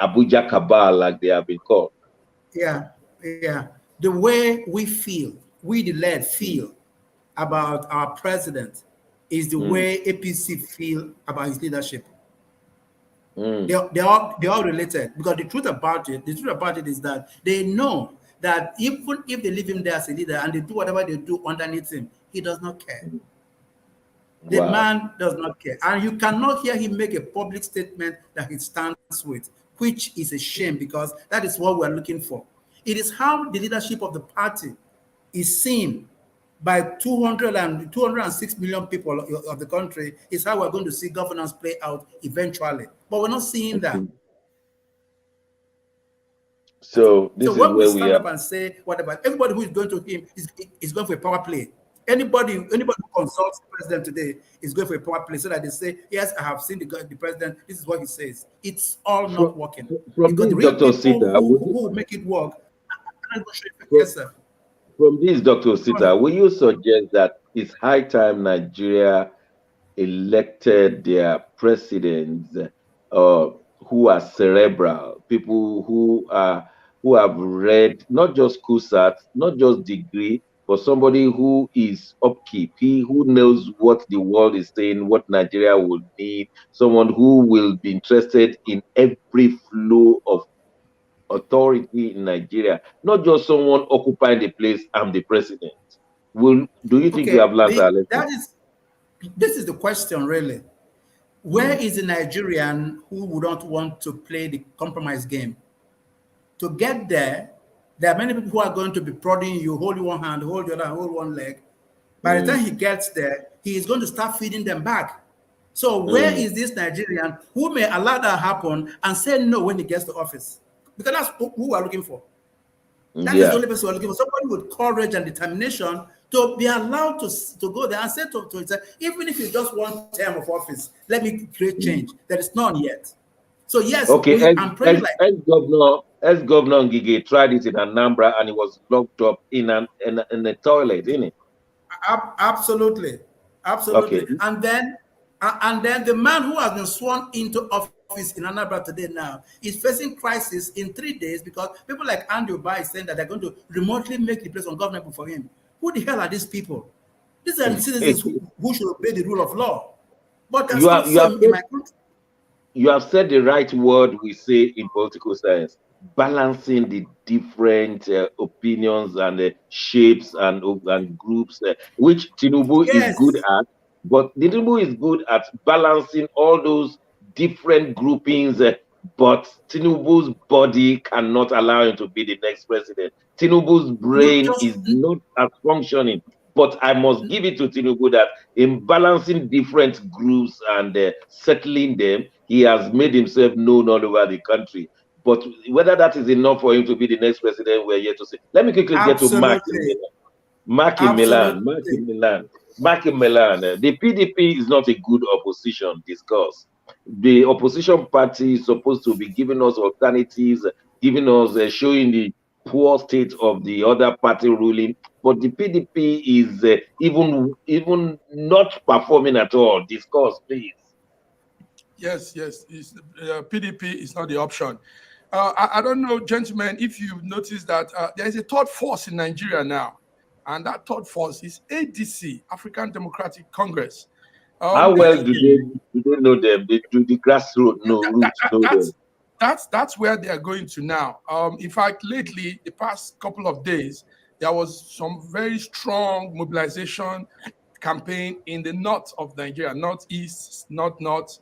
Abuja cabal, like they have been called? Yeah. The way we the led feel about our president is the way APC feel about his leadership. They're all related, because the truth about it is that they know that even if they leave him there as a leader and they do whatever they do underneath him, he does not care. The man does not care. And you cannot hear him make a public statement that he stands with, which is a shame, because that is what we're looking for. It is how the leadership of the party is seen by 206 million people of the country, is how we're going to see governance play out eventually. But we're not seeing that. So when we stand up and say whatever, everybody who is going to him is going for a power play. Anybody who consults the president today is going for a power play, so that they say, yes, I have seen the president, this is what he says. It's all not working. From this, Dr. Sita, who will make it work. From this, Dr. Sita, will you suggest that it's high time Nigeria elected their presidents who are cerebral, people who have read not just CUSAT, not just degree, but somebody who is upkeep, who knows what the world is saying, what Nigeria will need, someone who will be interested in every flow of authority in Nigeria, not just someone occupying the place, I'm the president. Do you think we have learned our lesson? This is the question, really. Where is the Nigerian who would not want to play the compromise game? To get there, there are many people who are going to be prodding you, hold you one hand, hold the other, hold one leg. By the time he gets there, he is going to start feeding them back. So where is this Nigerian who may allow that happen and say no when he gets to office? Because that's who we are looking for. That is the only person we are looking for. Somebody with courage and determination to be allowed to go there and say to himself, even if it's just one term of office, let me create change. There is none yet. So yes, I'm praying Ex-Governor Ngige tried it in Anambra and he was locked up in a toilet, didn't he? Absolutely. Okay. And then the man who has been sworn into office in Anambra today now is facing crisis in 3 days, because people like Andrew Bai is saying that they're going to remotely make the place ungovernable for him. Who the hell are these people? These are the citizens who should obey the rule of law. But you have said the right word, we say in political science, balancing the different opinions and shapes and groups, which Tinubu is good at. But Tinubu is good at balancing all those different groupings, but Tinubu's body cannot allow him to be the next president. Tinubu's brain is not as functioning. But I must give it to Tinubu that in balancing different groups and settling them, he has made himself known all over the country. But whether that is enough for him to be the next president, we're yet to see. Let me quickly get to Mark in Milan. The PDP is not a good opposition discourse. The opposition party is supposed to be giving us alternatives, giving us, showing the poor state of the other party ruling, but the PDP is even not performing at all. Discuss, please. Yes, PDP is not the option. I don't know, gentlemen, if you've noticed that there is a third force in Nigeria now, and that third force is ADC, African Democratic Congress. How well do they know them? They do the grassroots know them. That's where they are going to now. In fact, lately, the past couple of days, there was some very strong mobilization campaign in the north of Nigeria, northeast, north.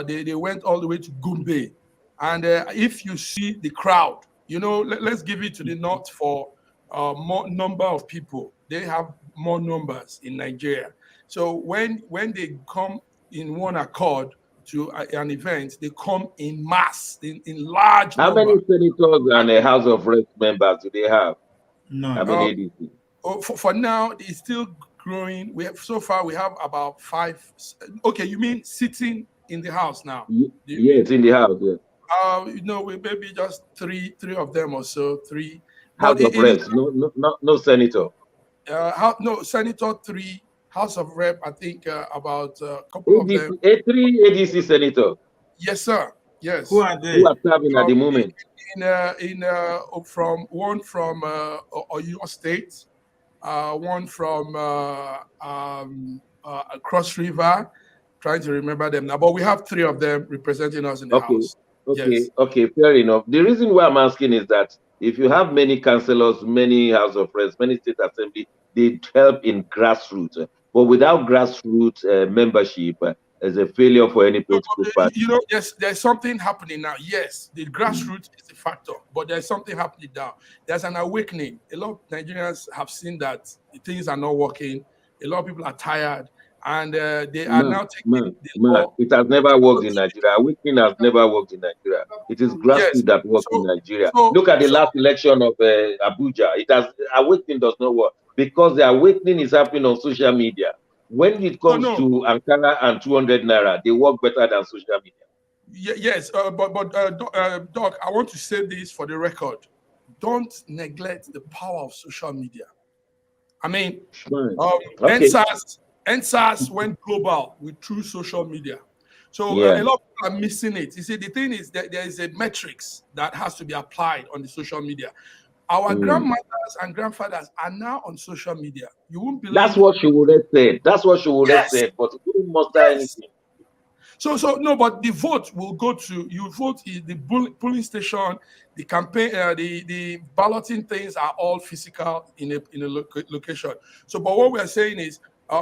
They went all the way to Gombe. And if you see the crowd, let's give it to the north for more number of people. They have more numbers in Nigeria. So when they come in one accord to an event, they come in mass, in large How number. many senators and a House of Reps members do they have? No. I mean, ADC. For now, it's still growing. So far we have about 5. Okay, you mean sitting in the House now? Yes, in the House. Yes. We maybe just three of them or so. 3 House of Reps. No senator. No senator 3. House of Rep, I think about a couple of them. 3 ADC senators. Yes, sir. Yes. Who are they? Who are serving at the moment? One from Oyo State, one from Cross River. Trying to remember them now, but we have 3 of them representing us in the House. Okay, fair enough. The reason why I'm asking is that if you have many councillors, many House of Reps, many state assembly, they help in grassroots. But without grassroots membership, is a failure for any political party. Yes, there's something happening now. Yes, the grassroots is a factor, but there's something happening now. There's an awakening. A lot of Nigerians have seen that things are not working. A lot of people are tired, and they are now taking it has never worked in Nigeria. Awakening has never worked in Nigeria. It is grassroots that works in Nigeria. Look at the last election of Abuja. Awakening does not work because the awakening is happening on social media. When it comes to Ankara and 200 naira, they work better than social media. Yes, but Doc, I want to say this for the record. Don't neglect the power of social media. I mean, NSAS went global through social media. So a lot of people are missing it. You see, the thing is that there is a metrics that has to be applied on the social media. Our grandmothers and grandfathers are now on social media. You won't believe. That's what she would have said. But it didn't muster anything. So no, but the vote will go to you. Vote in the polling station, the campaign, the balloting things are all physical in a location. So, but what we are saying is,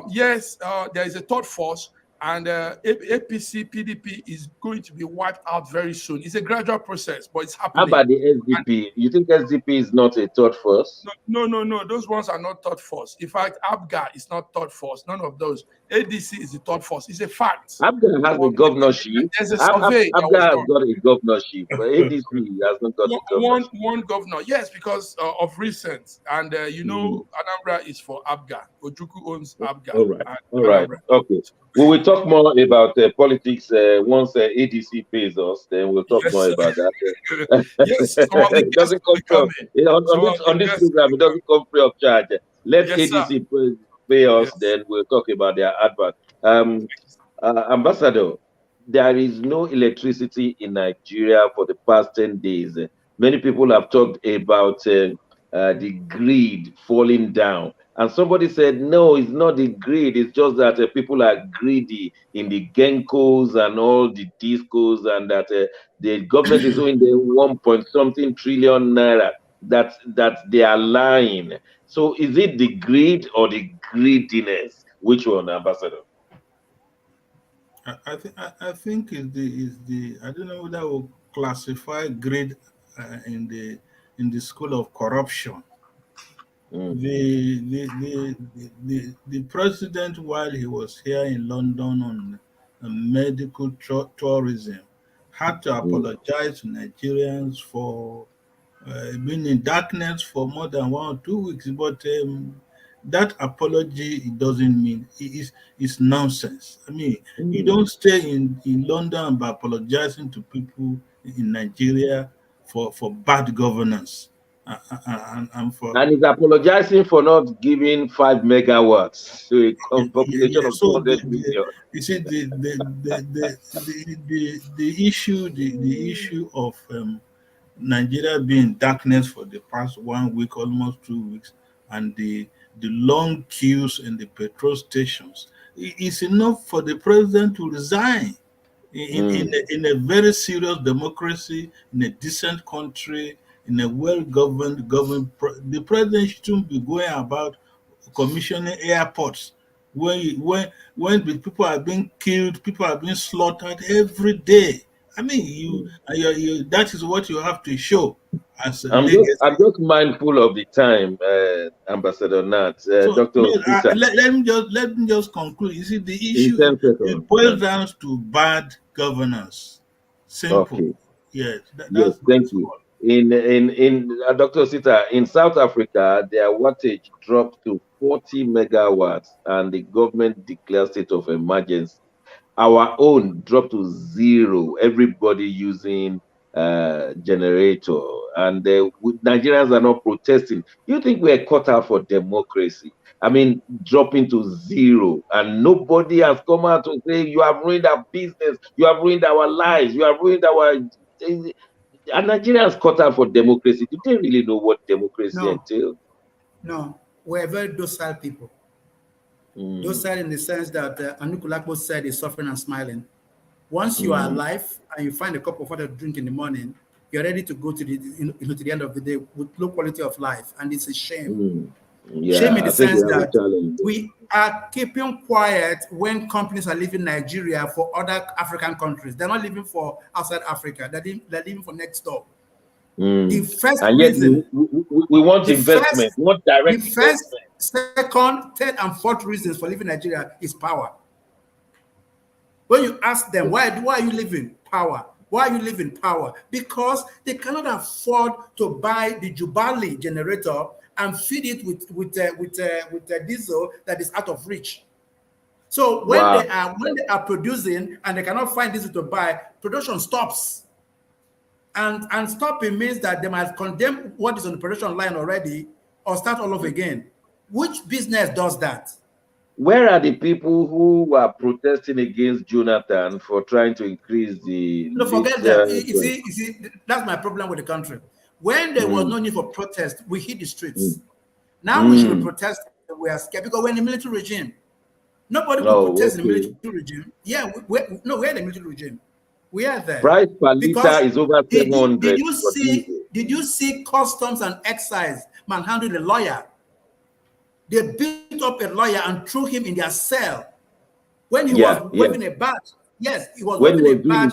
yes, there is a third force. And APC, PDP is going to be wiped out very soon. It's a gradual process, but it's happening. How about the SDP? You think SDP is not a third force? No. Those ones are not third force. In fact, ABGA is not third force. None of those. ADC is the third force. It's a fact. ABGA has a governorship. There's a survey. ABGA has got a governorship. But ADC has not got a governorship. One governor, yes, because of recent. And Anambra is for ABGA. Ojuku owns ABGA. All right. Okay. We will talk more about politics once ADC pays us. Then we'll talk more about that. Yes, it doesn't come free on this program. It doesn't come free of charge. Let ADC pay us. Then we'll talk about their advert. Ambassador, there is no electricity in Nigeria for the past 10 days. Many people have talked about the grid falling down. And somebody said, no, it's not the grid. It's just that people are greedy in the Gencos and all the discos, and that the government is owing them 1.something trillion naira. That they are lying. So is it the greed or the greediness? Which one, Ambassador? I think is the I don't know whether we'll classify greed in the school of corruption. The president, while he was here in London on medical tourism, had to apologize to Nigerians for being in darkness for more than 1 or 2 weeks. But that apology, it doesn't mean it's nonsense. I mean, you don't stay in London by apologizing to people in Nigeria for bad governance. And he's apologizing for not giving 5 megawatts to a population of 200 million. You see, the issue of Nigeria being in darkness for the past 1 week, almost 2 weeks, and the long queues in the petrol stations is enough for the president to resign. In a very serious democracy, in a decent country, in a well-governed, the president shouldn't be going about commissioning airports when the people are being killed, people are being slaughtered every day. I mean, you that is what you have to show as a legacy. I'm just mindful of the time, Ambassador Nat. Dr. Let me just conclude. You see, the issue it boils down to bad governance. Simple. Okay. Yes. Yes. Thank you. In Dr. Sita, in South Africa, their wattage dropped to 40 megawatts, and the government declared state of emergency. Our own dropped to 0. Everybody using generator, and Nigerians are not protesting. You think we're cut out for democracy? I mean, dropping to 0, and nobody has come out to say you have ruined our business, you have ruined our lives, you have ruined our. And Nigerians cut out for democracy. Do they really know what democracy entails? No, we're very docile people. Docile in the sense that Anukulakbo said is suffering and smiling. Once you are alive and you find a cup of water to drink in the morning, you're ready to go to the end of the day with low quality of life, and it's a shame. Shame in the sense that we are keeping quiet when companies are leaving Nigeria for other African countries. They're not leaving for outside Africa. They're leaving for next door. The first reason we want investment, we want direct investment. Second, third, and fourth reasons for leaving Nigeria is power. When you ask them, why are you leaving? Power. Why are you leaving? Power? Because they cannot afford to buy the Jubali generator and feed it with diesel that is out of reach. So when they are producing and they cannot find diesel to buy, production stops. And stopping means that they might condemn what is on the production line already or start all over again. Which business does that? Where are the people who are protesting against Jonathan for trying to increase the... No, forget that. You see, that's my problem with the country. When there was no need for protest, we hit the streets. Now we should protest. We are scared because we're in the military regime. Nobody will protest in the military regime. Yeah, we're in the military regime. We are there. Price per liter is over 700. Did you see customs and excise manhandle a lawyer? They beat up a lawyer and threw him in their cell when he was waving a badge. Yes, he was waving a badge.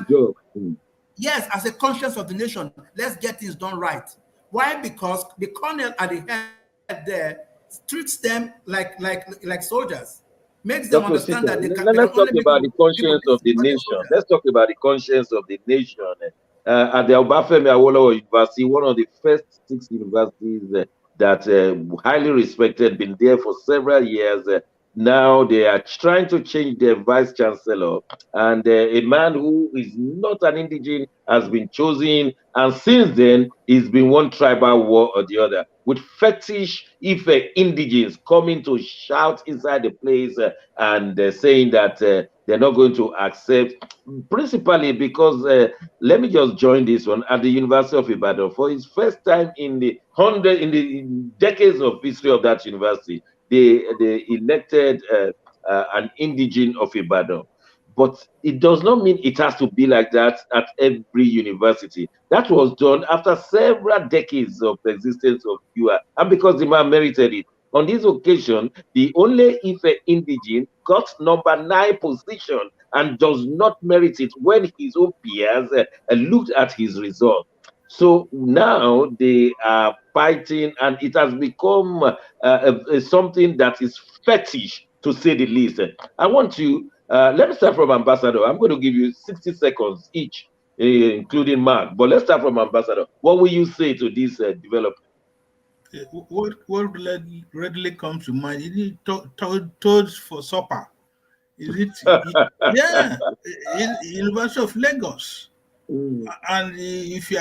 Yes, as a conscience of the nation, let's get things done right. Why? Because the colonel at the head there treats them like soldiers. Makes them understand that let's talk about the conscience of the nation. Let's talk about the conscience of the nation. At the Obafemi Awolowo University, one of the first 6 universities that highly respected, been there for several years. Now they are trying to change their vice chancellor, and a man who is not an indigene has been chosen, and since then it's been one tribal war or the other, with fetish indigenes coming to shout inside the place and saying that they're not going to accept, principally because let me just join this one. At the University of Ibadan, for its first time in the decades of history of that university, they elected an indigene of Ibadan. But it does not mean it has to be like that at every university. That was done after several decades of existence of UR, and because the man merited it. On this occasion, the only Ife indigene got number 9 position and does not merit it when his own peers looked at his result. So now they are fighting, and it has become something that is fetish, to say the least. I want to let me start from Ambassador. I'm going to give you 60 seconds each, including Mark. But let's start from Ambassador. What will you say to this development? What readily comes to mind? Is it toads for supper? Is it? University of Lagos. And if you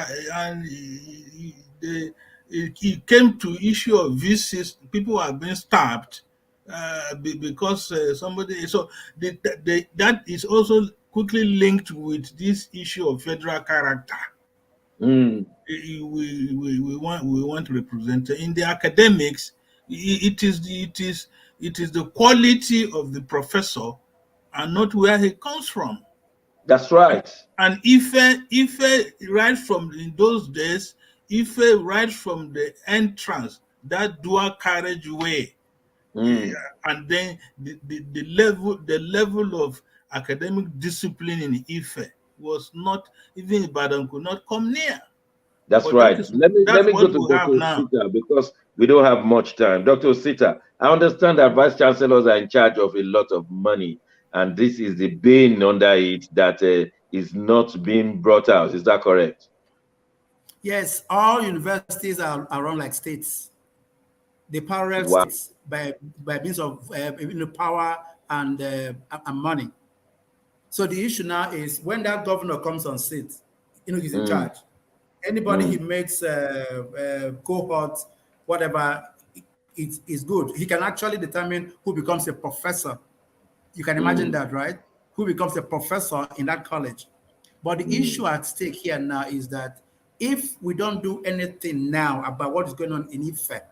it came to issue of visas. People are being stabbed because somebody. So that is also quickly linked with this issue of federal character. We want to represent in the academics. It is the quality of the professor and not where he comes from. That's right. And Ife right from in those days, Ife right from the entrance, that dual carriageway, and then the level of academic discipline in Ife was not, even Ibadan could not come near. That's But right. Let me go to Dr. Osita, because we don't have much time. Dr. Osita, I understand that vice chancellors are in charge of a lot of money, and this is the bane under it that is not being brought out. Is that correct? Yes, all universities are run like states. They parallel states by means of power and money. So the issue now is when that governor comes on seat, he's in charge. Anybody he makes cohort, whatever, is good. He can actually determine who becomes a professor. You can imagine that, right? Who becomes a professor in that college. But the issue at stake here now is that if we don't do anything now about what is going on in Ife,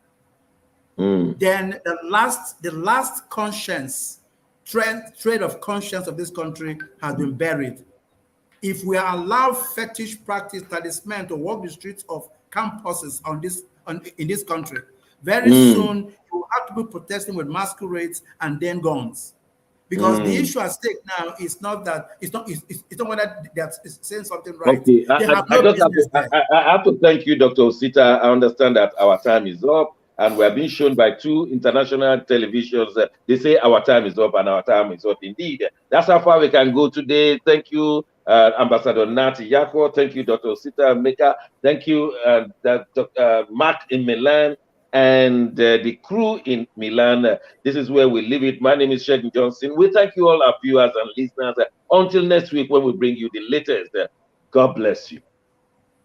then the last conscience, trade of conscience of this country has been buried. If we allow fetish practice talisman to walk the streets of campuses in this country, very soon you will have to be protesting with masquerades and then guns. Because the issue at stake now is not that it's not whether they're saying something right. Okay, I have to thank you, Dr. Osita. I understand that our time is up, and we are being shown by 2 international televisions. They say our time is up, and our time is up indeed. That's how far we can go today. Thank you, Ambassador Nati Yako. Thank you, Dr. Osita Meka. Thank you, Dr. Mark in Milan, and the crew in Milan. This is where we leave it. My name is Shegun Johnson. We thank you all, our viewers and listeners. Until next week, when we bring you the latest. God bless you.